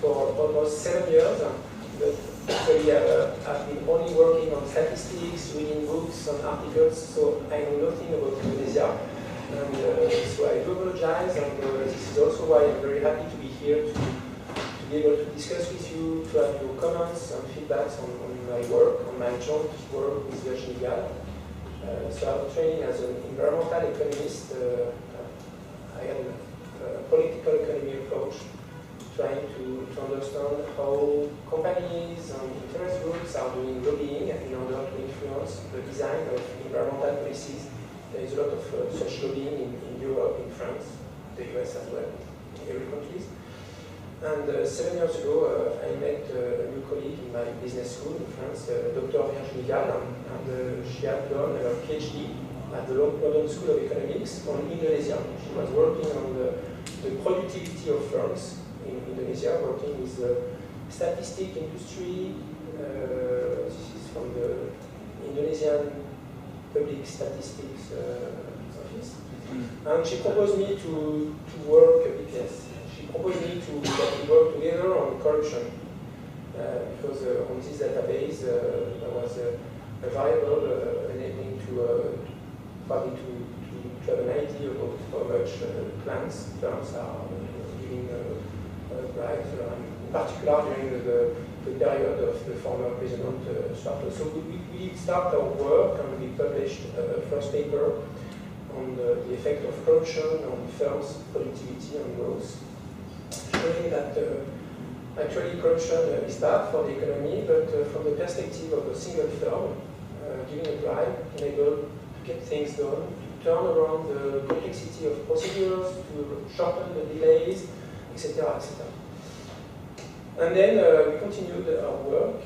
for almost 7 years. But actually, I've been only working on statistics, reading books and articles, so I know nothing about Indonesia. And so I do apologize, and this is also why I'm very happy to be here to be able to discuss with you, to have your comments and feedbacks on my work, on my joint work with Julien. So I have training as an environmental economist. I had a political economy approach, trying to understand how companies and interest groups are doing lobbying in order to influence the design of environmental policies. There is a lot of such lobbying in Europe, in France, the US as well, in every country. And 7 years ago, I met a new colleague in my business school in France, Dr. Julien, and she had done her PhD at the London School of Economics on Indonesia. She was working on the productivity of firms in Indonesia, working with the statistic industry. This is from the Indonesian Public Statistics Office. And she proposed me to work, yes, she proposed me to work together on corruption. Because on this database there was a variable enabling to probably to have an idea about how much plants firms are giving bribes, in particular during the period of the former President Sarkozy. So we start our work and we published a first paper on the effect of corruption on firms' productivity and growth, showing that actually corruption is bad for the economy, but from the perspective of a single firm, giving a bribe enabled to get things done, to turn around the complexity of procedures, to shorten the delays, etc., etc. And then we continued our work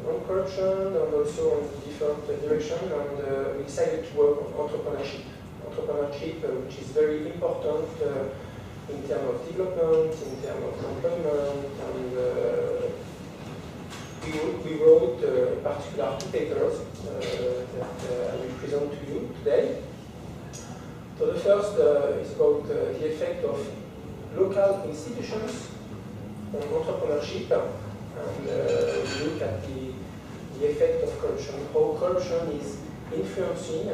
on corruption and also on different directions, and we decided to work on entrepreneurship. Entrepreneurship, which is very important in terms of development, in terms of employment, and we wrote in particular 2 papers that I will present to you today. So the first is about the effect of local institutions on entrepreneurship, and we look at the effect of corruption, how corruption is influencing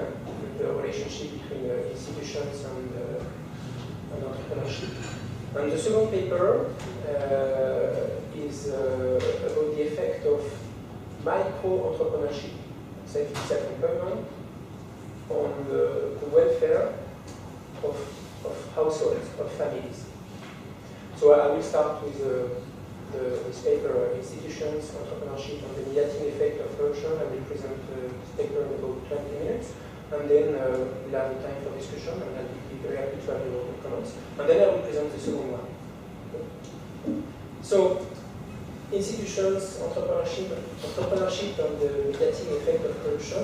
the relationship between institutions and entrepreneurship. And the second paper is about the effect of micro-entrepreneurship, self-employment, on the welfare of households, of families. So I will start with this paper, Institutions, Entrepreneurship, and the mediating effect of corruption. I will present this paper in about 20 minutes, and then we'll have time for discussion, and I'll be very happy to have your comments. And then I will present the second one. So, institutions, entrepreneurship, and the mediating effect of corruption.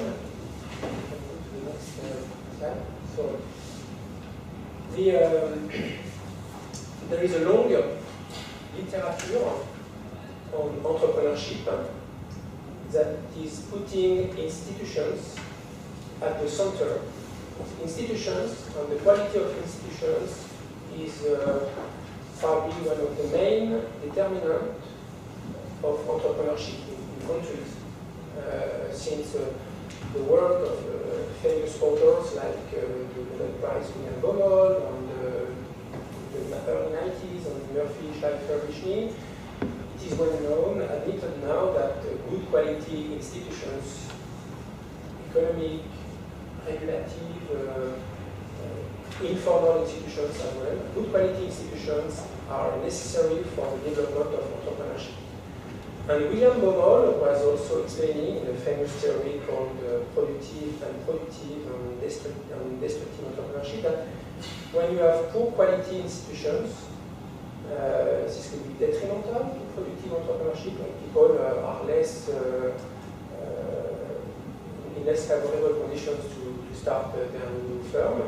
The next slide. So, there is a long literature on entrepreneurship that is putting institutions at the center. Institutions and the quality of institutions is probably one of the main determinants of entrepreneurship in countries. Since the work of famous authors like the Nobel Prize William Baumol and the early 90s and Murphy, Schleifer, Vishny, it is well known, admitted now that good quality institutions, economic, regulative, informal institutions as well, good quality institutions are necessary for the development of entrepreneurship. And William Baumol was also explaining in a famous theory called productive and destructive entrepreneurship that when you have poor quality institutions, this will be detrimental to productive entrepreneurship, when people are less in less favorable conditions to start their new firm.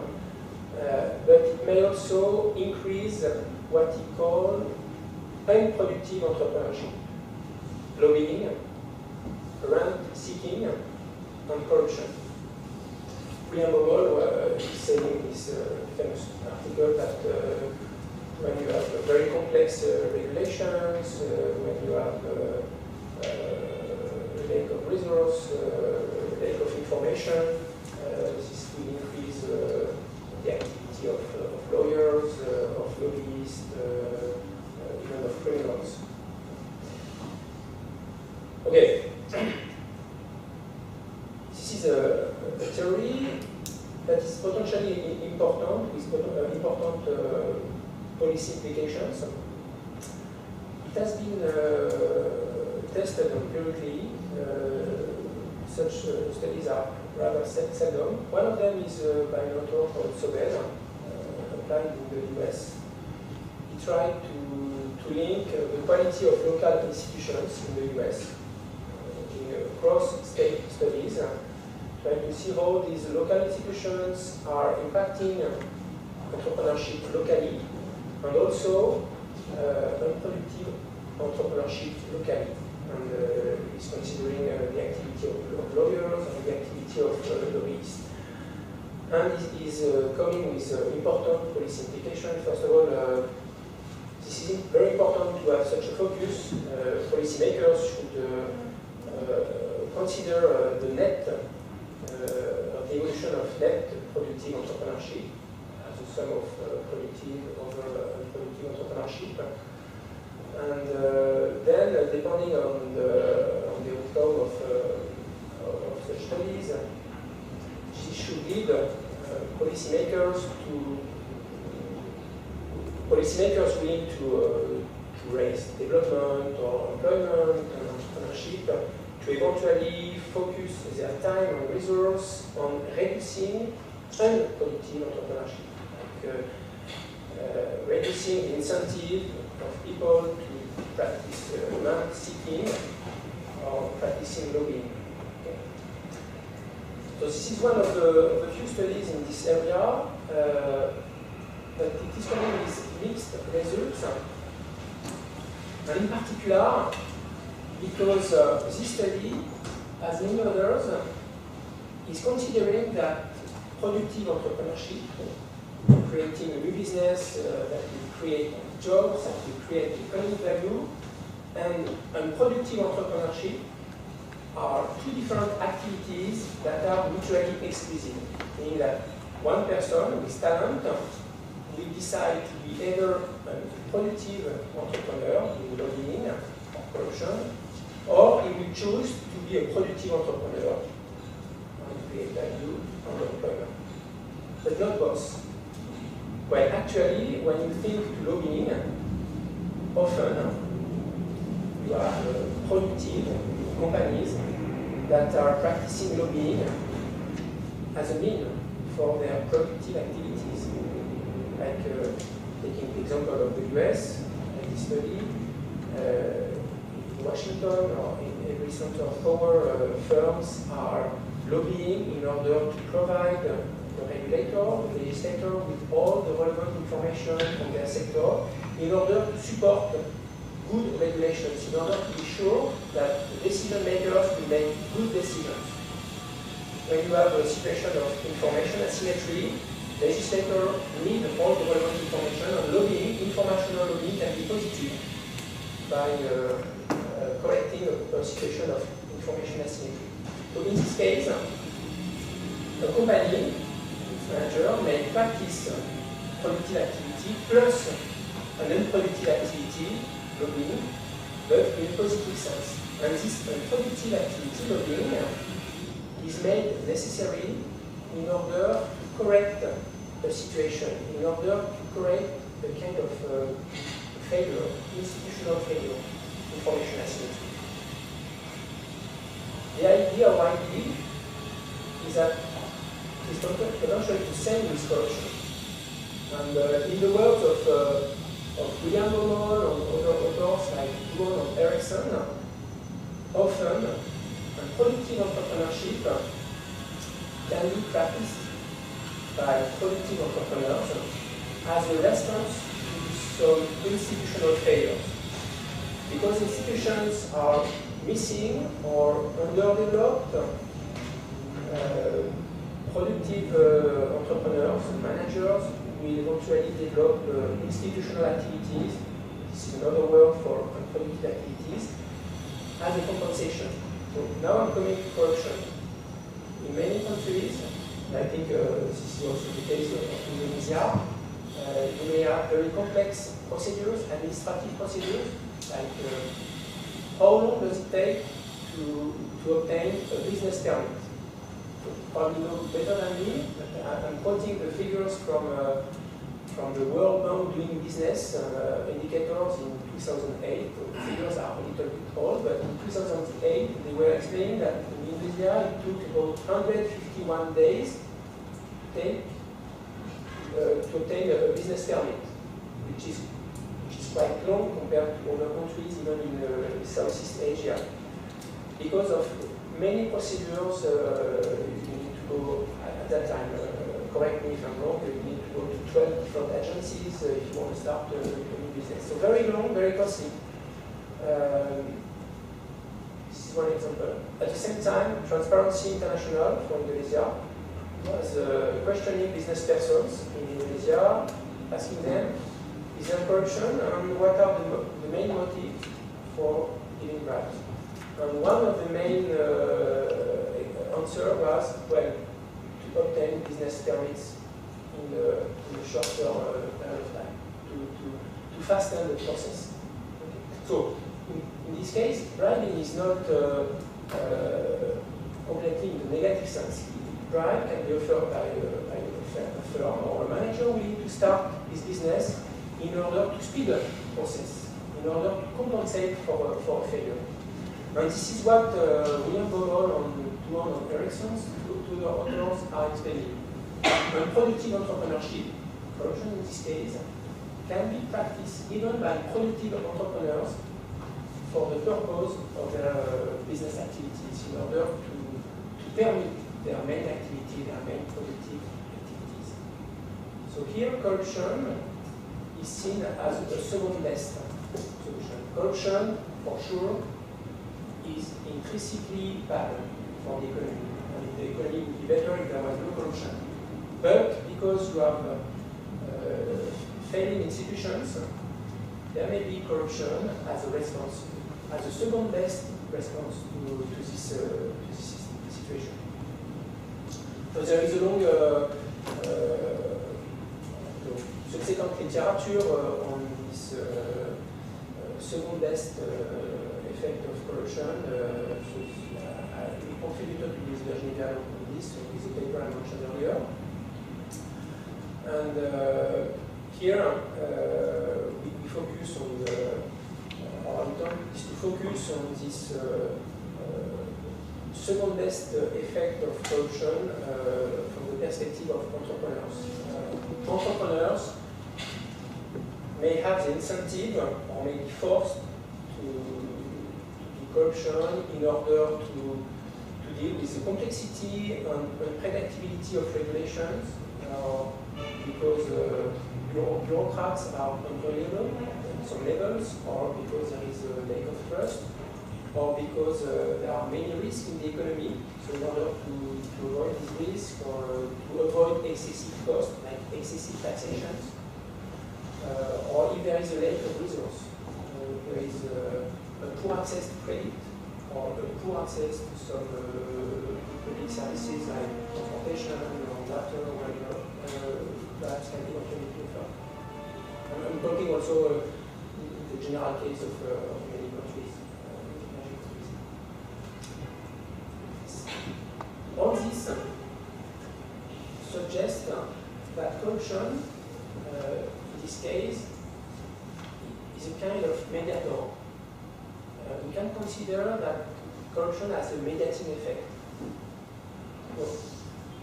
But it may also increase what he called unproductive entrepreneurship, lobbying, rent-seeking, and corruption. William Baumol is saying in this famous article that when you have very complex regulations, when you have lack of resource, lack of information, this will increase the activity of lawyers, of lobbyists, even of criminals. Okay. This is a theory that is potentially important, with important policy implications. It has been tested empirically. Such studies are rather seldom. One of them is by an author called Sobel, applied in the US. He tried to link the quality of local institutions in the US in cross-state studies, trying to see how these local institutions are impacting entrepreneurship locally, and also unproductive entrepreneurship locally. And is considering the activity of lawyers and the activity of lobbyists. And it is coming with important policy implications. First of all, this is very important to have such a focus. Policymakers should consider the net, the evolution of net productive entrepreneurship as a sum of productive over unproductive entrepreneurship. And then, depending on the outcome of such studies, this should lead policymakers willing to raise development or employment and entrepreneurship to eventually focus their time and resource on reducing unproductive entrepreneurship, like reducing the incentive of people to practice money seeking or practicing lobbying. Okay. So this is one of the few studies in this area, but it is coming with mixed results. And in particular, because this study, as many others, is considering that productive entrepreneurship, creating a new business that will create jobs, that will create economic value, and unproductive entrepreneurship are two different activities that are mutually exclusive, meaning that one person with talent will decide to be either a productive entrepreneur in lobbying or corruption, or he will choose to be a productive entrepreneur and create value and employment, but not both. Well, actually, when you think to lobbying, often you have productive companies that are practicing lobbying as a means for their productive activities. Like taking the example of the US, this study, in Washington or in every center of power, firms are lobbying in order to provide the regulator, the legislator, with all the relevant information from their sector in order to support good regulations, in order to be sure that the decision makers will make good decisions. When you have a situation of information asymmetry, legislators need all the relevant information, and lobbying, informational lobbying, can be positive by correcting a situation of information asymmetry. So in this case, a company manager may practice productive activity plus an unproductive activity, lobbying, but in a positive sense. And this unproductive activity, lobbying, is made necessary in order to correct the situation, in order to correct the kind of failure, institutional failure, information asymmetry. The idea why we is that it is potentially the same with corruption. And in the words of Julien and other authors like Julien and Erickson, often productive entrepreneurship can be practiced by productive entrepreneurs as a response to some institutional failures. Because institutions are missing or underdeveloped, productive entrepreneurs and managers will eventually develop institutional activities, this is another word for unproductive activities, as a compensation. So now I'm coming to corruption. In many countries, I think this is also the case of Indonesia, you may have very complex procedures, administrative procedures, like how long does it take to obtain a business permit? You probably know better than me, but I'm quoting the figures from the World Bank doing business indicators in 2008. The figures are a little bit old, but in 2008 they were explaining that in Indonesia it took about 151 days to obtain a business permit, which is quite long compared to other countries, even in Southeast Asia. Because of many procedures, you need to go, at that time, correct me if I'm wrong, you need to go to 12 different agencies if you want to start a new business. So very long, very costly. This is one example. At the same time, Transparency International from Indonesia was questioning business persons in Indonesia, asking them, is there corruption and what are the main motives for giving bribes? And one of the main answers was, well, to obtain business permits in the short-term period of time, to fasten the process. Okay. So, in this case, bribing is not completely in the negative sense. Bribe can be offered by a firm or a manager willing to start his business in order to speed up the process, in order to compensate for a failure. And this is what Julien and Duan and Ericsson's two authors are explaining. Productive entrepreneurship, corruption in this case, can be practiced even by productive entrepreneurs for the purpose of their business activities, in order to permit their main activity, their main productive activities. So here corruption is seen as a second best solution. Corruption, for sure, is intrinsically bad for the economy. And the economy would be better if there was no corruption. But because you have failing institutions, there may be corruption as a response, as a second best response to this situation. So there is a long subsequent literature on this second best effect of corruption. We contributed to this Virginie Gallo on this with the paper I mentioned earlier. And here we focus on our outcome is to focus on this second best effect of corruption from the perspective of entrepreneurs. Entrepreneurs may have the incentive or may be forced to do corruption in order to deal with the complexity and unpredictability of regulations, because bureaucrats are unreliable at some levels, or because there is a lack of trust, or because there are many risks in the economy. So in order to avoid this risk, or to avoid excessive costs, like excessive taxations, or if there is a lack of resource, there is a poor access to credit, or a poor access to some public services like transportation or water or whatever, that can be contributed to. I'm talking also in the general case of many countries. All this suggests that corruption, in this case, is a kind of mediator. We can consider that corruption has a mediating effect. So,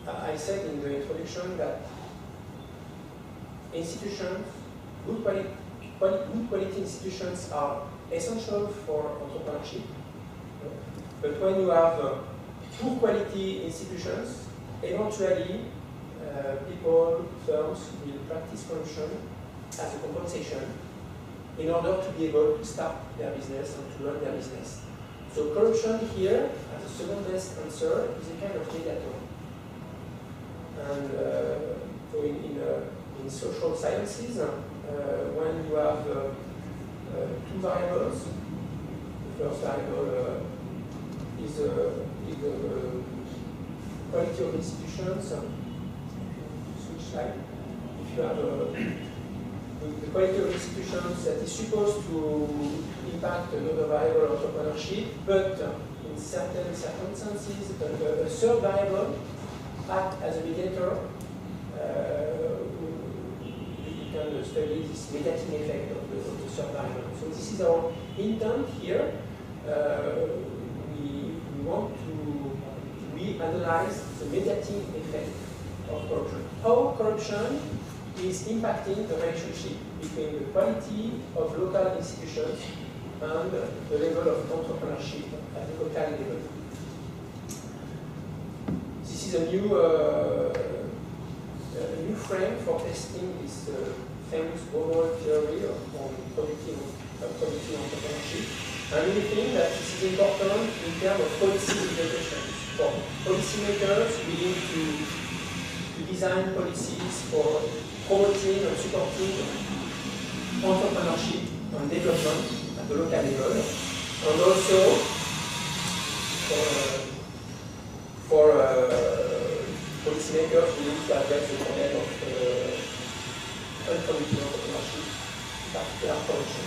I said in the introduction that institutions, good quality institutions are essential for entrepreneurship. But when you have poor quality institutions, eventually people, firms will practice corruption as a compensation in order to be able to start their business and to run their business. So corruption here, as a second best answer, is a kind of mediator. And so in in social sciences, when you have two variables. The first variable is the quality of institutions. Switch slide. If you have the quality of institutions that is supposed to impact another variable, entrepreneurship, but in certain circumstances, a third variable acts as a mediator. You can study this mediating effect of the third variable. So this is our intent here. We want to reanalyze the mediating effect of corruption. How corruption is impacting the relationship between the quality of local institutions and the level of entrepreneurship at the local level. This is a new frame for testing this famous overall theory on productive entrepreneurship. And we think that this is important in terms of policy implications. For policymakers, we need to design policies for promoting and supporting entrepreneurship and development at the local level, and also for policymakers, we need to address the problem of unproductive entrepreneurship, in particular corruption.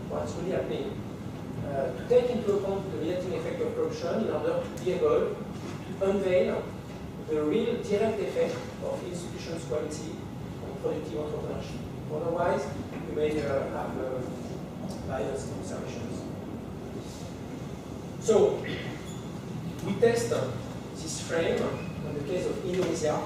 What's really happening? To take into account the mediating effect of corruption in order to be able to unveil the real direct effect of institutions' quality on productive entrepreneurship. Otherwise, you may have biased observations. So, we test this frame in the case of Indonesia.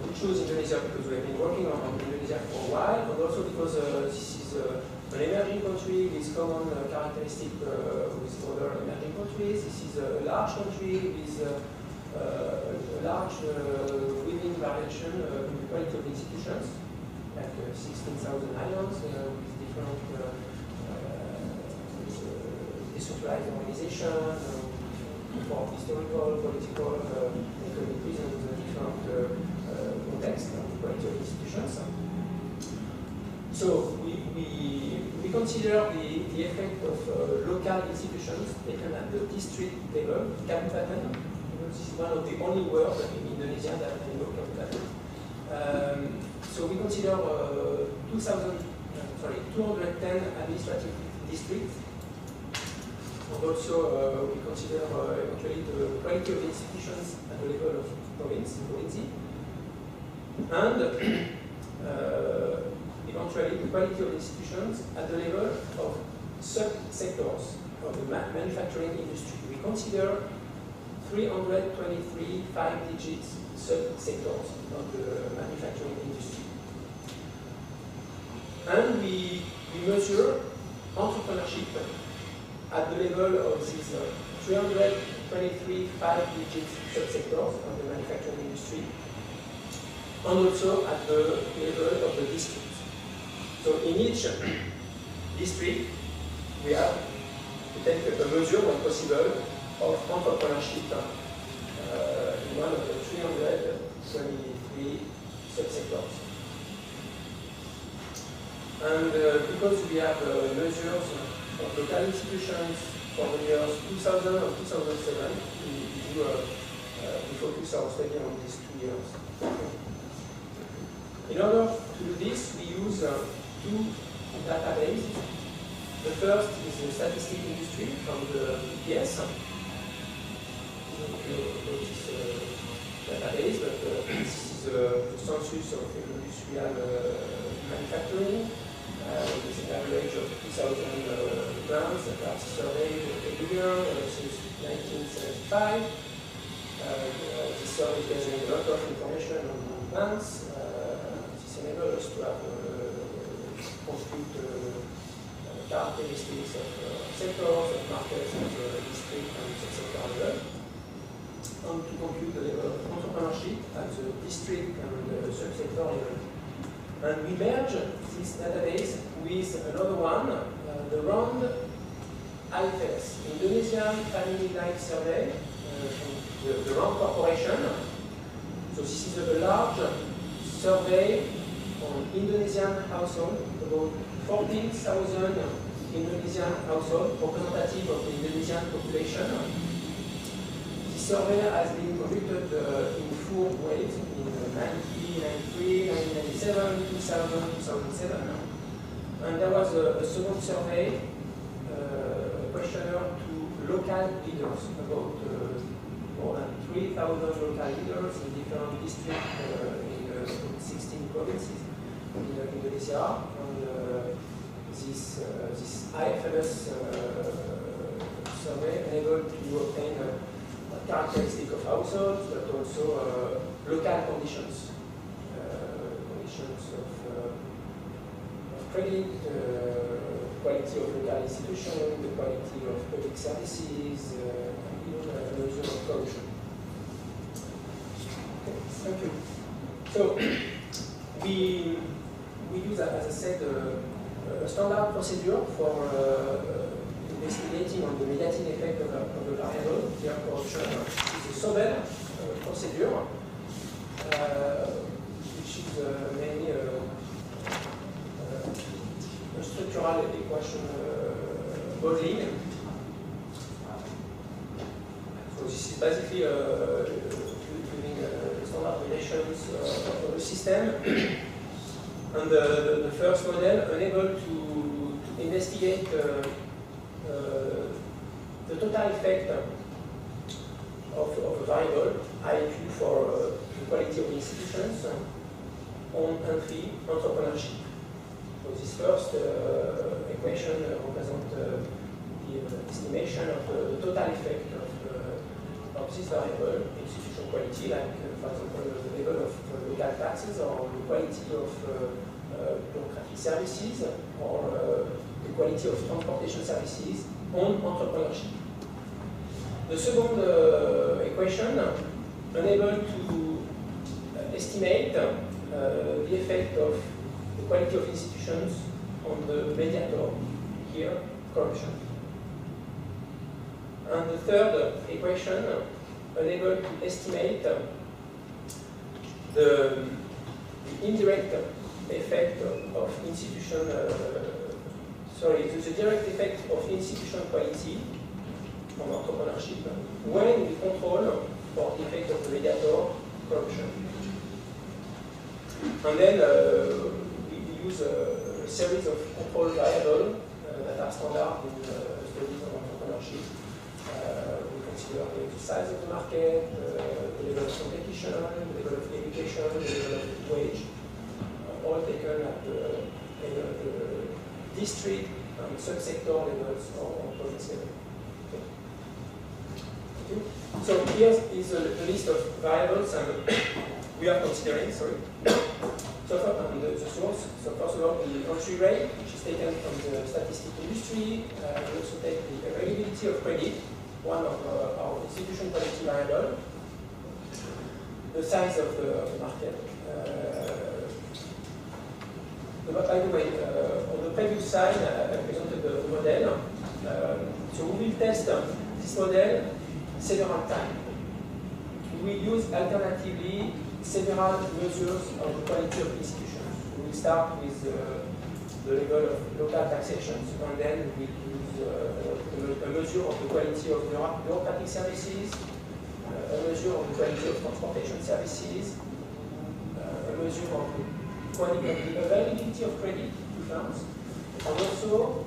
We choose Indonesia because we have been working on Indonesia for a while, but also because this is an emerging country with common characteristics with other emerging countries. This is a large country with a large within variation in the quality of institutions, like 16,000 islands with different decentralized organization for historical, political, economic reasons, different context of quality of institutions. So we consider the effect of local institutions taken at the district level, kabupaten. This is one of the only words in Indonesia that I know, kabupaten. So we consider 210 administrative districts. And also we consider eventually the quality of institutions at the level of province. And eventually the quality of institutions at the level of sub-sectors of the manufacturing industry. We consider 323 5-digit sub-sectors of the manufacturing industry. And we measure entrepreneurship at the level of these 323 5-digit sub-sectors of the manufacturing industry, and also at the level of the district. So in each district, we have to take a measure, when possible, of entrepreneurship in one of the 323 subsectors. And because we have measures of local institutions for the years 2000 and 2007, we focus our study on these 2 years. In order to do this, we use two databases. The first is the statistic industry from the EPS. Database, but this is the census of industrial manufacturing. With an average of 2,000 grants that are surveyed every year since 1975. service gathering a lot of information on plants. This enables us to have compute characteristics of sectors, of markets, of district and subsector level, and to compute the level of entrepreneurship at the district and subsector level. And we merge this database with another one, the ROND IFS, Indonesian Family Life Survey, from the ROND Corporation. So this is a large survey on Indonesian households, about 14,000 Indonesian households, representative of the Indonesian population. This survey has been conducted in 4 waves, in 1993, 1997, 2000, 2007. And there was a second survey, questionnaire to local leaders, about more than 3,000 local leaders in different districts in 16 provinces in Indonesia. And this IFS survey enabled to obtain characteristics of households, but also local conditions, conditions of credit, quality of local institutions, the quality of public services, and even a measure of corruption. Okay, thank you. So we use, as I said, a standard procedure for investigating on the mediating effect of the variable, here corruption. It's a Sobel procedure, which is mainly a structural equation modeling. So this is basically doing standard relations of the system. And the first model unable to investigate the total effect of a variable, IQ, for the quality of institutions on entry entrepreneurship. So this first equation represents the estimation of the total effect of this variable, institution quality, like for example the level of local taxes, or the quality of bureaucratic services, or the quality of transportation services on entrepreneurship. The second equation unable to estimate the effect of the quality of institutions on the mediator, here, corruption. And the third equation unable to estimate the indirect effect of institution, the direct effect of institution quality on entrepreneurship when we control for the effect of the mediator, corruption. And then we use a series of control variables that are standard in studies on entrepreneurship. We consider the size of the market, the level of competition, the level of education, the level of wage, all taken at the district and subsector levels or province level. Okay. So here is a list of variables and we are considering, sorry. So the source. So first of all, the entry rate, which is taken from the statistic industry. We also take the availability of credit, one of our institution quality variable. The size of the market. But by the way, on the previous slide, I presented the model. So we will test this model several times. We use alternatively several measures of the quality of institutions. We will start with the level of local taxation, and then we use a measure of the quality of bureaucratic services, a measure of the quality of transportation services, a measure of the availability of credit to firms, and also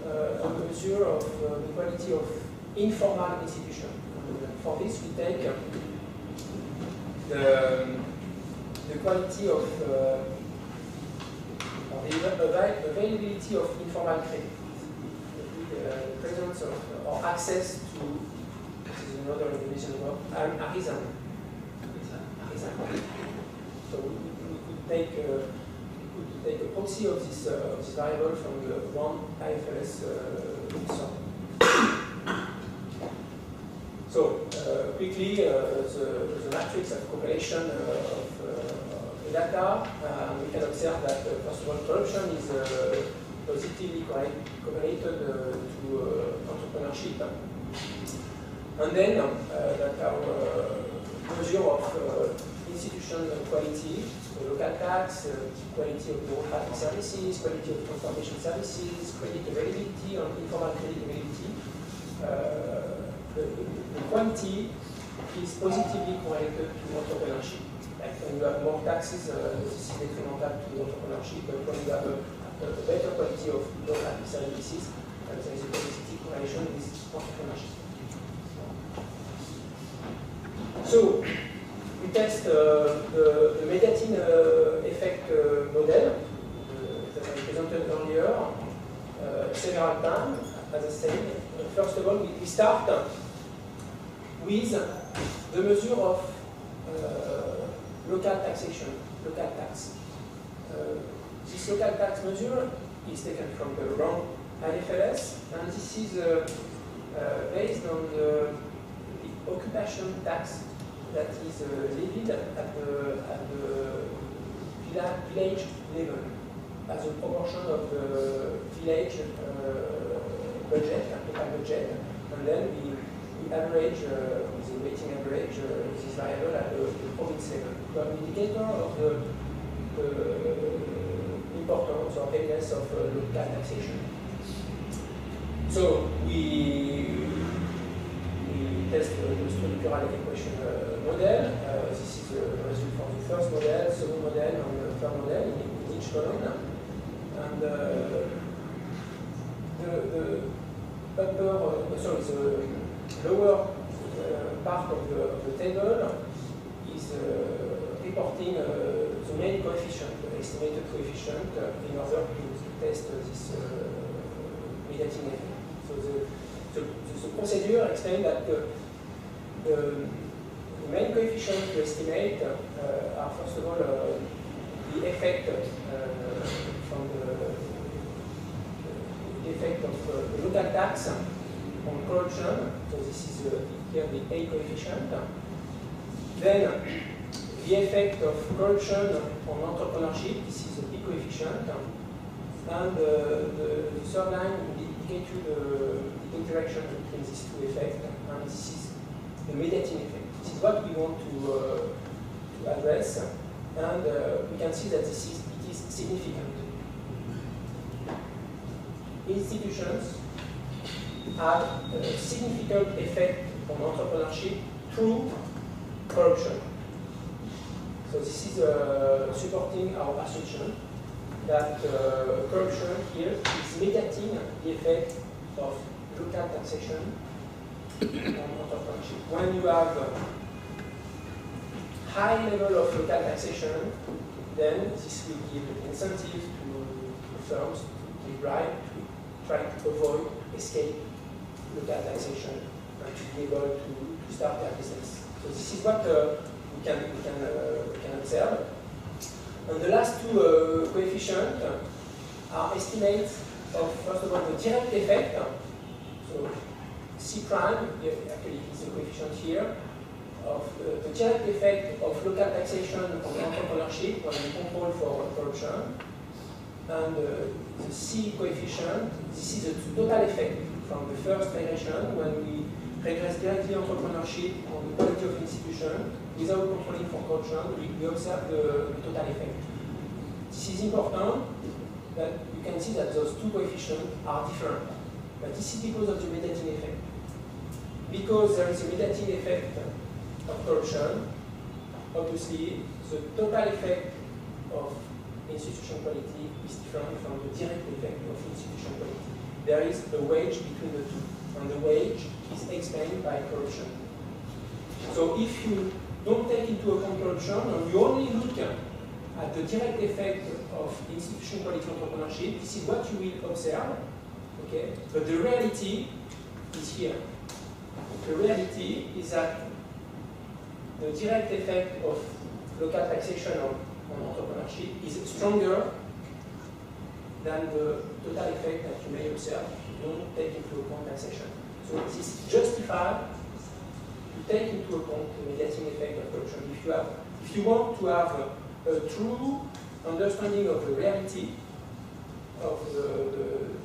a measure of the quality of informal institutions. For this, we take the quality of the availability of informal credit, the presence of or access to, this is another Indonesian word, arisan. It So we could take a proxy of this variable from the one IFRS sum. So quickly, the matrix of correlation of the data, we can observe that first of all, corruption is positively correlated to entrepreneurship. And then that our measure of institution quality, so local tax, quality of bureaucratic services, quality of transportation services, credit availability, and informal credit availability. The quality is positively correlated to entrepreneurship. Like when you have more taxes, this is detrimental to entrepreneurship, but when you have a better quality of bureaucratic services, there is a positive correlation with entrepreneurship. So, we test the mediatine effect model that I presented earlier several times, as I said. First of all, we start with the measure of local taxation, local tax. This local tax measure is taken from the wrong IFRS, and this is based on the occupation tax that is levied at the village level as a proportion of the village budget, local budget, and then we average, with a weighting average, this variable at the province level. To have an indicator of the importance or heaviness of local taxation. So we test the structural equation model. This is the result for the first model, second model, and the third model in each column. And the lower part of the table is reporting the main coefficient, the estimated coefficient, in order to test this mediatine effect. So the procedure explains that the main coefficient to estimate are first of all the effect from the effect of the local tax on corruption. So this is here the A coefficient. Then the effect of corruption on entrepreneurship. This is the B coefficient. And the third line will indicate you the interaction between these two effects, and this is the mediatine effect. This is what we want to address, and we can see that it is significant. Institutions have a significant effect on entrepreneurship through corruption. So this is supporting our assumption that corruption here is mediating the effect of local taxation on entrepreneurship. When you have a high level of local taxation, then this will give incentives to firms to bribe, to try to avoid, escape local taxation, and to be able to start their business. So this is what we can observe. And the last two coefficients are estimates of, first of all, the direct effect. So C prime, actually is the coefficient here, of the direct effect of local taxation on entrepreneurship when we control for corruption. And the C coefficient, this is the total effect from the first regression when we regress directly entrepreneurship on the quality of institution without controlling for corruption. We observe the total effect. This is important that you can see that those two coefficients are different. But this is because of the mediatine effect. Because there is a mediatine effect of corruption, obviously the total effect of institution quality is different from the direct effect of institution quality. There is a wedge between the two, and the wedge is explained by corruption. So if you don't take into account corruption and you only look at the direct effect of institution quality entrepreneurship, this is what you will observe. Okay? But the reality is here. The reality is that the direct effect of local taxation on entrepreneurship is stronger than the total effect that you may observe if you don't take into account taxation. So it is justified to take into account the mediating effect of corruption. If you want to have a true understanding of the reality of the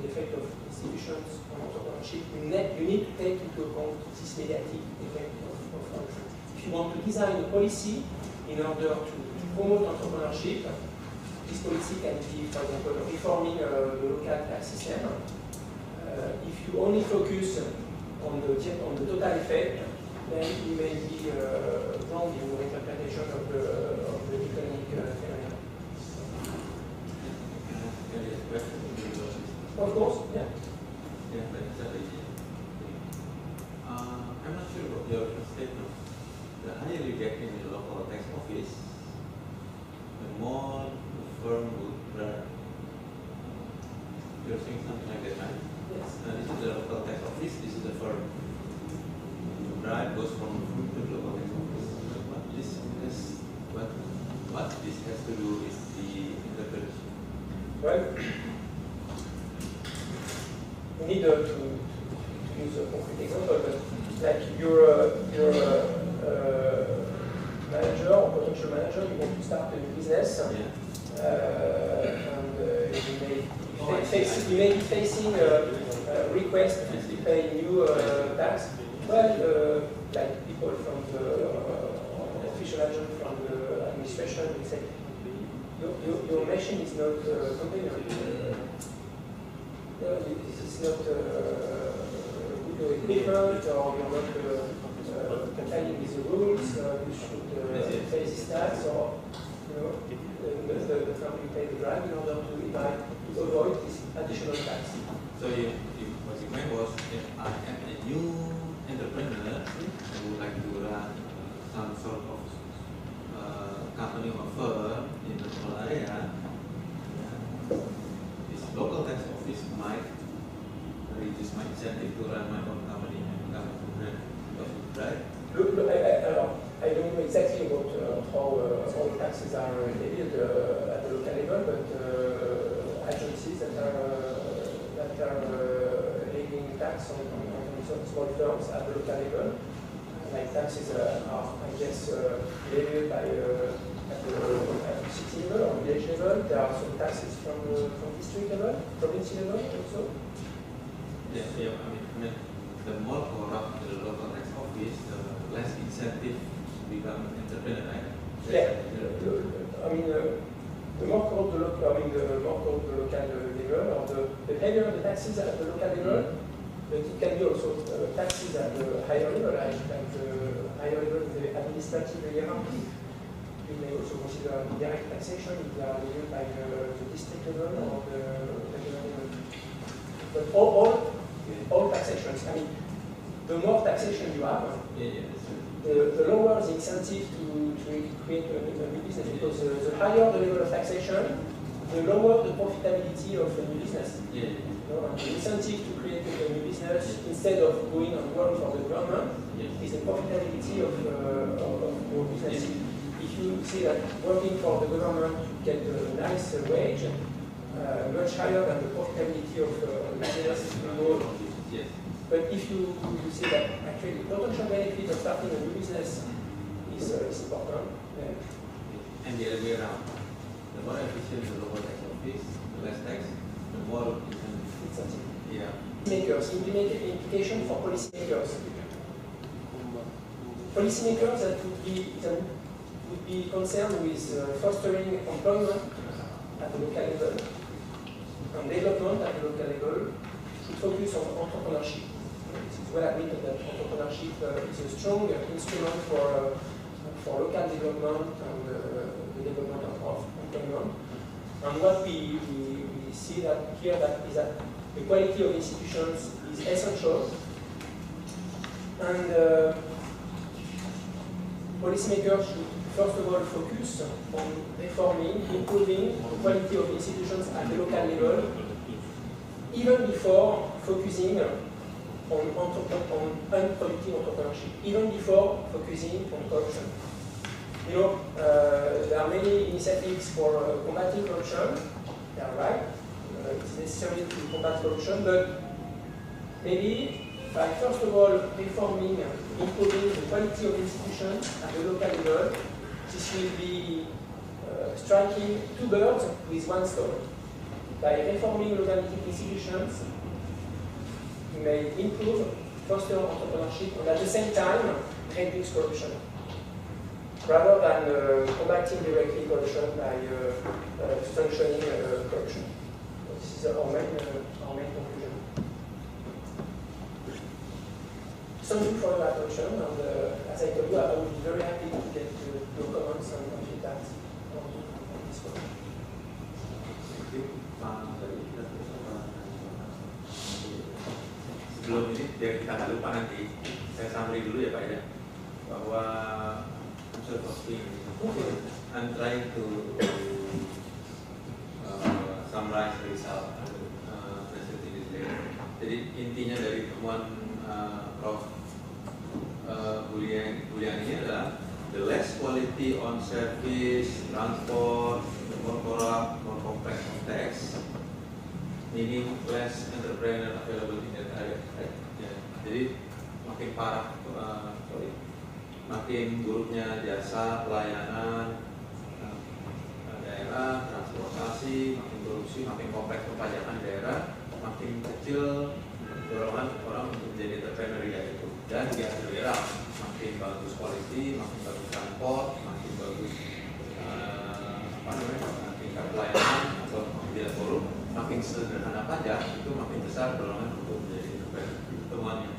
effect of institutions on entrepreneurship, you need to take into account this mediating effect of corruption. If you want to design a policy in order to promote entrepreneurship, this policy can be, for example, reforming the local tax system. If you only focus on the total effect, then you may be wrong in your interpretation of the economic phenomenon. Of course, yeah. Yeah, but I'm not sure about your statement. The higher you get in the local tax office, the more the firm would bribe. You're saying something like that, right? Yes. This is the local tax office, this is the firm. The bribe goes from the firm to the local tax office. What this has to do with the interpretation? Well, we need to use a concrete example, but like you're a manager or potential manager, you want to start a new business, Yeah. and you may be facing a request to pay new tax. Well, like people from the official agent from the administration will say, your machine is not compliant. This is not good equipment, or you're not complying with the rules. You should pay this tax, or the firm will pay the bribe in order to avoid this additional tax. So what you meant was, if I am a new entrepreneur who would like to run some sort of company or firm in the local area, this local tax office might reduce my incentive to run my own company and become a brand, right? Look, I don't know exactly about how all taxes are levied at the local level, but agencies that are levying tax on small firms at the local level, like taxes are, I guess, levied by at the city level or village level. There are some taxes from district level, province level also. Yeah. I mean, the more corrupt the local tax office, the less incentive to become an entrepreneur, right? Yeah. I mean, the more corrupt the local level, or the heavier the taxes at the local level. But it can be also taxes at the higher level, like the higher level of the administrative hierarchy. You may also consider direct taxation if they are levied by the district level or the regional level. But all taxations, I mean, the more taxation you have, the lower the incentive to create a new business, because the higher the level of taxation, the lower the profitability of a new business. The incentive to create a new business instead of going and work for the government is the profitability of your business. If you see that working for the government you get a nice wage, much higher than the profitability of business. But if you see that actually the potential benefit of starting a new business is important, then and the other way around, the more efficient the local tax office, the less tax, the more incentive. Yeah. Implication for policymakers. Policymakers that would be concerned with fostering employment at the local level and development at the local level should focus on entrepreneurship. It is well admitted that entrepreneurship is a strong instrument for local development and the development of employment. And what we see that here is that the quality of institutions is essential, and policymakers should first of all focus on reforming, improving the quality of institutions at the local level, even before focusing on unproductive entrepreneurship, even before focusing on corruption. You know, there are many initiatives for combating corruption. They are right. It's necessary to combat corruption, but maybe by first of all reforming, improving the quality of institutions at the local level, this will be striking two birds with one stone. By reforming local institutions, we may improve, foster entrepreneurship, and at the same time reduce corruption, rather than combating directly corruption by sanctioning corruption. This is our main conclusion. Thank you for your attention, and as I told you, I would be very happy to get your comments and feedback on this one. Thank you. Sebelum ini biar kita nggak lupa nanti, saya summary dulu ya Pak ya, bahwa I'm trying to summarize the result presented today. Jadi intinya dari temuan Prof. Julien ini adalah the less quality on service, transport, more corrupt, more complex of tax, meaning less entrepreneur available in that area. Right? Yeah. Jadi makin parah, makin buruknya jasa pelayanan daerah, transportasi, makin korupsi, makin kompleks perpajakan daerah, makin kecil dorongan orang untuk menjadi entrepreneur itu. Dan di hasil daerah makin bagus quality, makin bagus transport, makin bagus tingkat pelayanan atau tidak korup, makin sederhana pajak, itu makin besar dorongan untuk menjadi entrepreneur. Temuannya.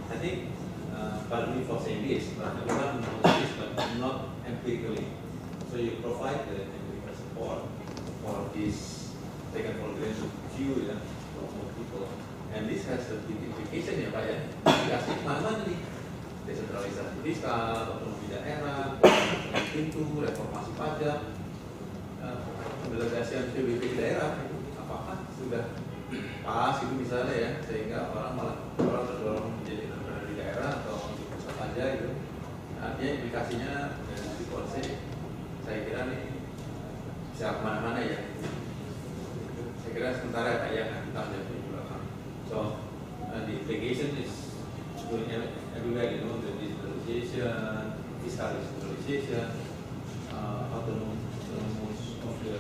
I think pardon me for saying this, but everyone knows this, but not empirically. So you provide the empirical support for this taken for granted view ya, for people. And this has the big implication ya Pak ya. Dikasih mana nih? Desentralisasi fiskal, otonomi daerah, pintu, reformasi pajak, pendelegasian PBB daerah, apakah sudah pas itu misalnya ya, sehingga orang terdorong menjadi entrepreneur di daerah atau di pusat aja gitu. Artinya implikasinya dari sisi policy, saya kira nih bisa kemana-mana ya. Saya kira sementara ya Pak ya, kita lihat di belakang. So the implication is going everywhere, you know, the digitalization, fiscal decentralization, autonomous of the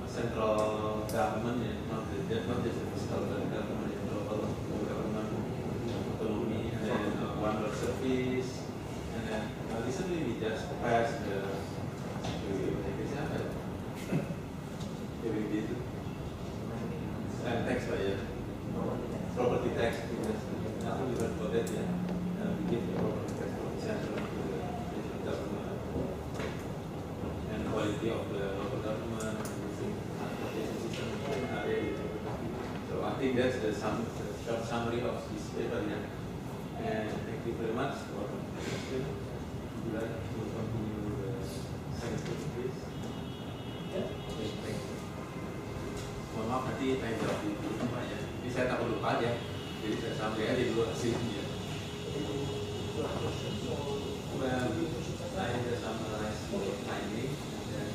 central government, not just the fiscal government, the local government, autonomy, and then one world service, and then recently we just passed the tax by property tax, nothing we heard about that yet. We give the property tax from the central to the government, and the quality of the local government, transportation system. So I think that's the short summary of this paper. Yeah. And thank you very much for the question. Would you like to continue the second question, please? Yeah. Okay, thank you. Mohon maaf nanti saya jawab di rumah ya. Ini saya takut lupa aja, jadi saya sampai aja dulu hasilnya. Well, I just summarize the finding, and then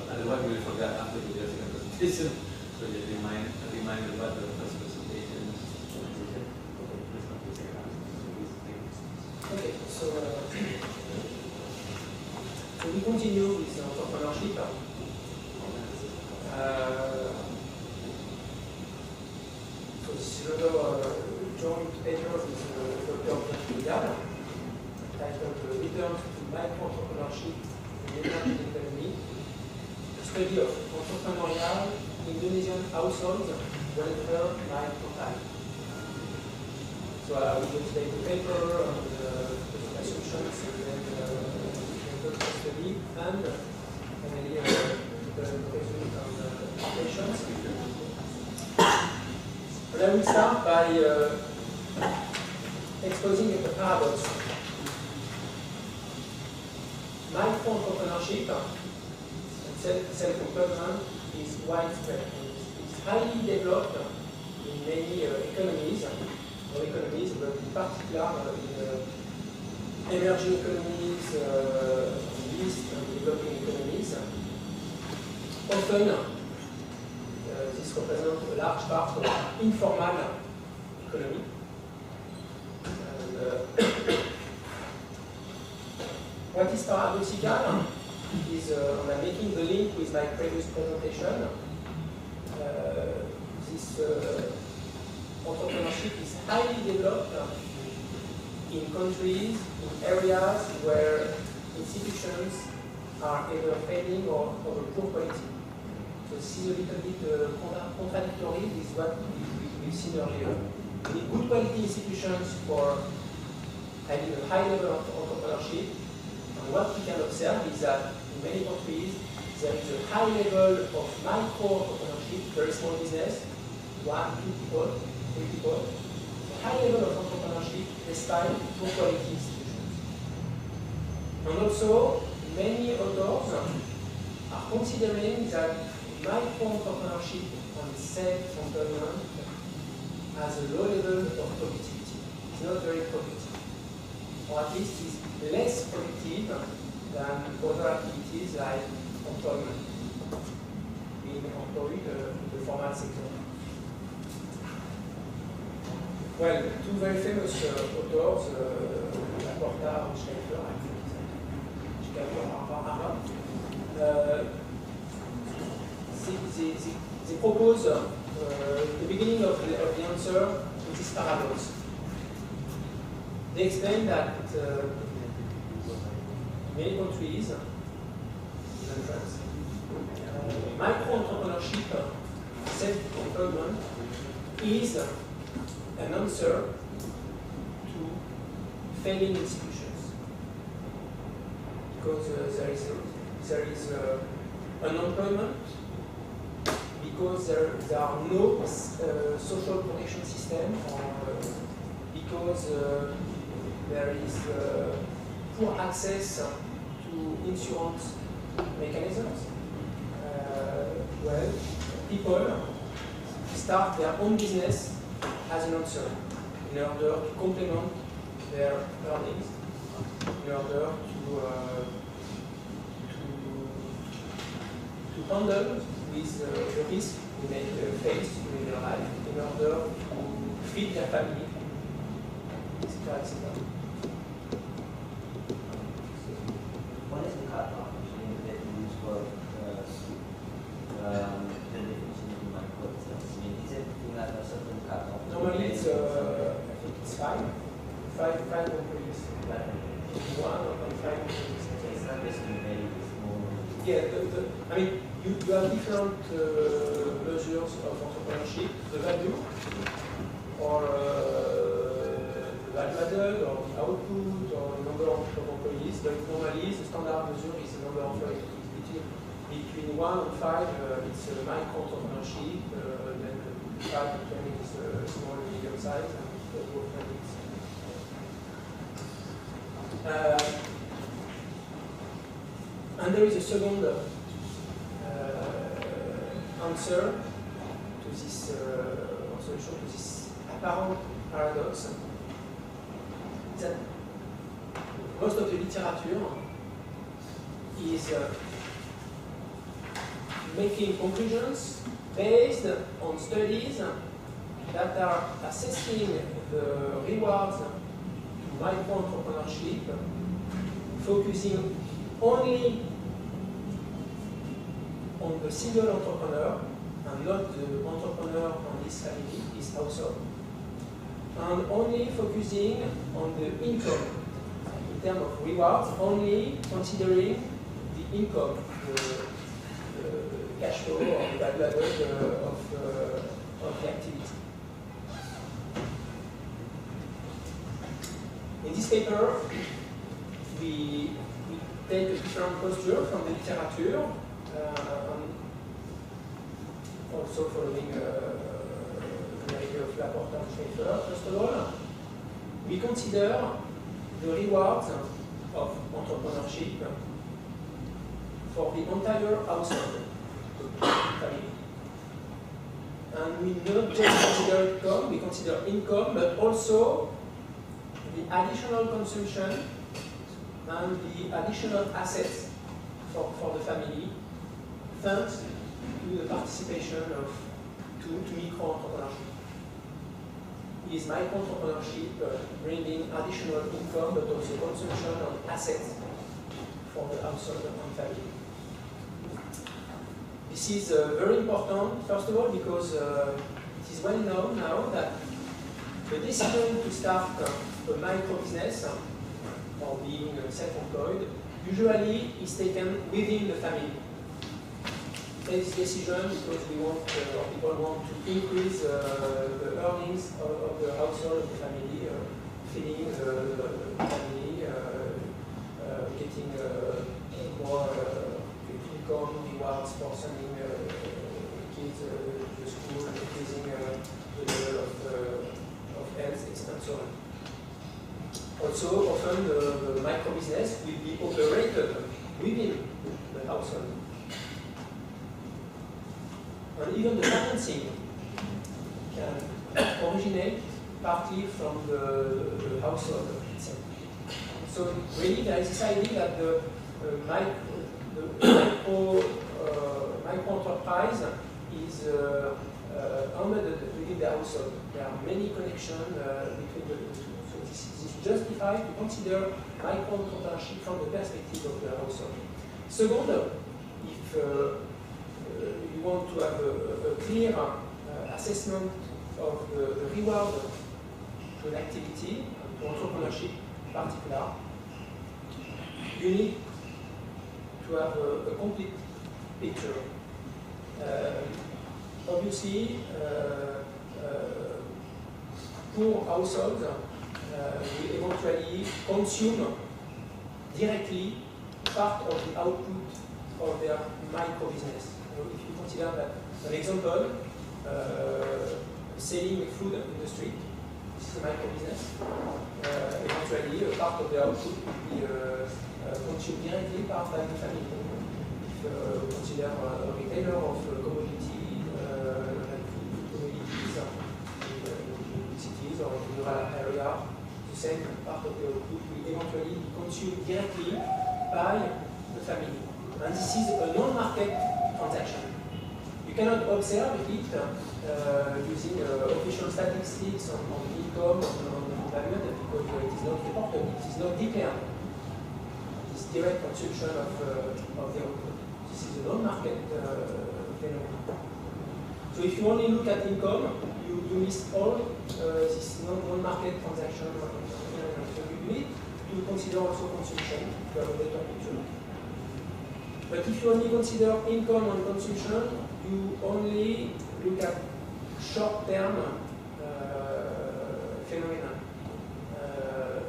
otherwise we will forget after the second presentation. So just remind about the first presentation. Okay, so we continue with entrepreneurship. So this is another joint paper with Dr. Julien, titled Return to Micro-entrepreneurship in the Emerging Economy, a study of entrepreneurial Indonesian households welfare by profile. So I will take the paper and the assumptions and then the study and finally the result on the applications. And I will start by exposing a paradox. Micro-entrepreneurship and self-employment is widespread. It's highly developed in many economies, but in particular in emerging economies, least and developing economies. Often, this represents a large part of informal economy. And, what is paradoxical is, and I'm making the link with my previous presentation, this entrepreneurship is highly developed in countries, in areas where institutions are either failing or of a poor quality. So this is a little bit contradictory with what we've seen earlier. We need good quality institutions for having a high level of entrepreneurship. And what we can observe is that in many countries, there is a high level of micro-entrepreneurship, very small business, 1, 2 people, 3 people. A high level of entrepreneurship despite poor quality institutions. And also, many authors are considering that micro-entrepreneurship and self-employment has a low level of productivity. It's not very productive. Or at least it's less productive than other activities like employment, being employed in the formal sector. Well, two very famous authors, Laporta and Schaeffer, I think, Chicago, Harvard, they propose the beginning of the answer to this paradox. They explain that in many countries, even France, micro-entrepreneurship, self-employment, is an answer to failing institutions. Because there is unemployment, because there are no social protection system, or because there is poor access to insurance mechanisms. Well, people start their own business as an answer in order to complement their earnings, in order to handle with the risk they may face during their life, in order to feed their family, etc., etc. What is the cutoff that you use for the definition of micro-business? I mean, is it you have a certain cutoff? Normally, it's I think it's five employees. One or 5 employees. It's not basically very small. Yeah, I mean, you have different measures of entrepreneurship, the value, or the value added, or the output, or the number of employees. But normally, the standard measure is the number of employees. Between 1 and 5, it's micro-entrepreneurship, then 5 to 20 is small and medium size, and above 20 is. And there is a second answer to this solution to this apparent paradox, that most of the literature is making conclusions based on studies that are assessing the rewards to micro-entrepreneurship, focusing only on the single entrepreneur and not the entrepreneur and his family, his household, and only focusing on the income in terms of rewards, only considering the income, the cash flow or the value added of the activity. In this paper, we take a different posture from the literature, also following the idea of Laporta and Schaeffer. First of all, we consider the rewards of entrepreneurship for the entire household, family. And we not just consider income, we consider income, but also the additional consumption and the additional assets for the family, thanks to the participation of to micro-entrepreneurship. Is micro-entrepreneurship bringing additional income but also consumption and assets for the household and family? This is very important, first of all, because it is well known now that the decision to start a micro-business or being self-employed usually is taken within the family. This decision because we want, or people want to increase the earnings of the household, of the family, feeding the family, getting more income, rewards for sending kids to school, increasing the level of health, and so on. Also, often the micro-business will be operated within the household. And even the financing can originate partly from the household itself. So really there is this idea that the micro-enterprise is embedded within the household. There are many connections between the two. So this is justified to consider micro-entrepreneurship from the perspective of the household. Second, if you want to have a clear assessment of the reward to an activity, to entrepreneurship in particular, you need to have a complete picture. Obviously, poor households will eventually consume directly part of the output of their micro-business. If you consider that, an example, selling food industry, this is a micro-business. Eventually, a part of the output will be consumed directly by the family. If you consider a retailer of commodities, commodities in cities or in rural area, the same part of the output will eventually be consumed directly by the family. And this is a non-market transaction. You cannot observe it using official statistics on income, on value, because it is not reported, it is not declared. It is direct consumption of the output. This is a non-market phenomenon. So if you only look at income, you miss all this non-market transaction. So you need to consider also consumption to have a better picture. But if you only consider income and consumption, you only look at short-term phenomena.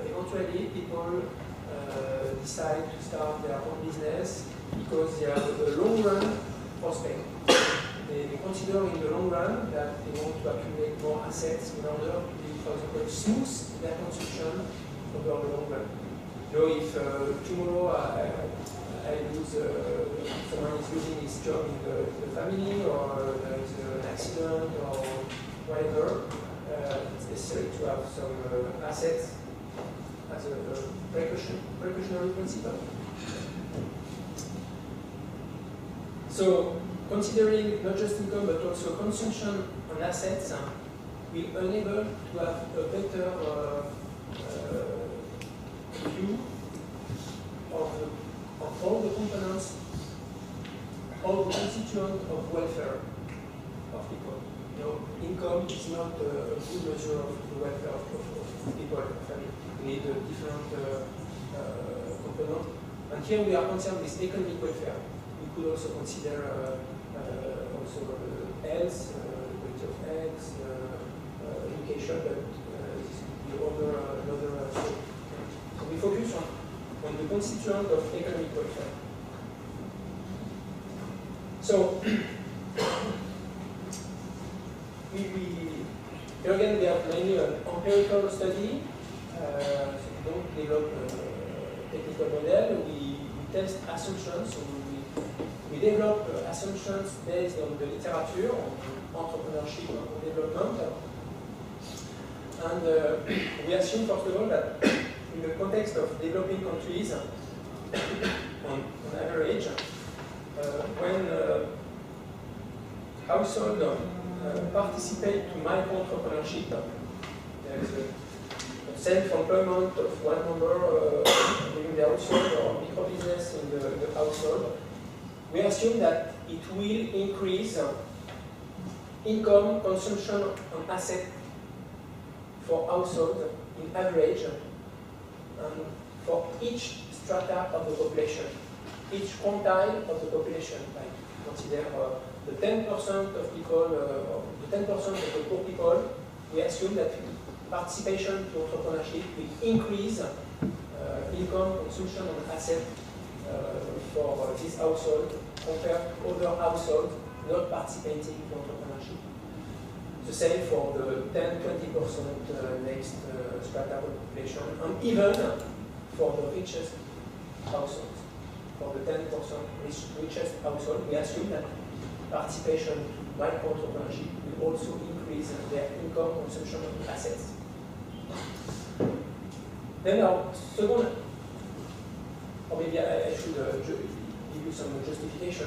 Eventually, people decide to start their own business because they have a long-run prospect. They consider in the long run that they want to accumulate more assets in order to, for example, smooth their consumption over the long run. You know, if tomorrow I lose, someone is losing his job in the family, or there is an accident, or whatever, it's necessary to have some assets as a precautionary principle. So, considering not just income but also consumption and assets will enable to have a better view of all the components, all the constituents of welfare of people. You know, income is not a good measure of the welfare of people and family. We need a different component. And here we are concerned with economic welfare. We could also consider also health, quality of health, education, but this would be another scope. So we focus on the constituent of economic welfare. So here again we have mainly an empirical study. So we don't develop a technical model. We test assumptions. So we develop assumptions based on the literature, on entrepreneurship and development. And we assume, first of all, that in the context of developing countries, on average, when households participate to micro-entrepreneurship, there is a self-employment of one member within the household or micro-business in the household, we assume that it will increase income, consumption, and asset for households in average, and for each strata of the population, each quintile of the population. Like consider the 10% of people, the 10% of the poor people, we assume that participation to entrepreneurship will increase income, consumption, and asset for this household compared to other households not participating to entrepreneurship. The same for the 10-20% next strata of the population, and even for the richest households. For the 10% richest household, we assume that participation to micro-entrepreneurship will also increase their income, consumption, and assets. Then our second, or maybe I should give you some justification.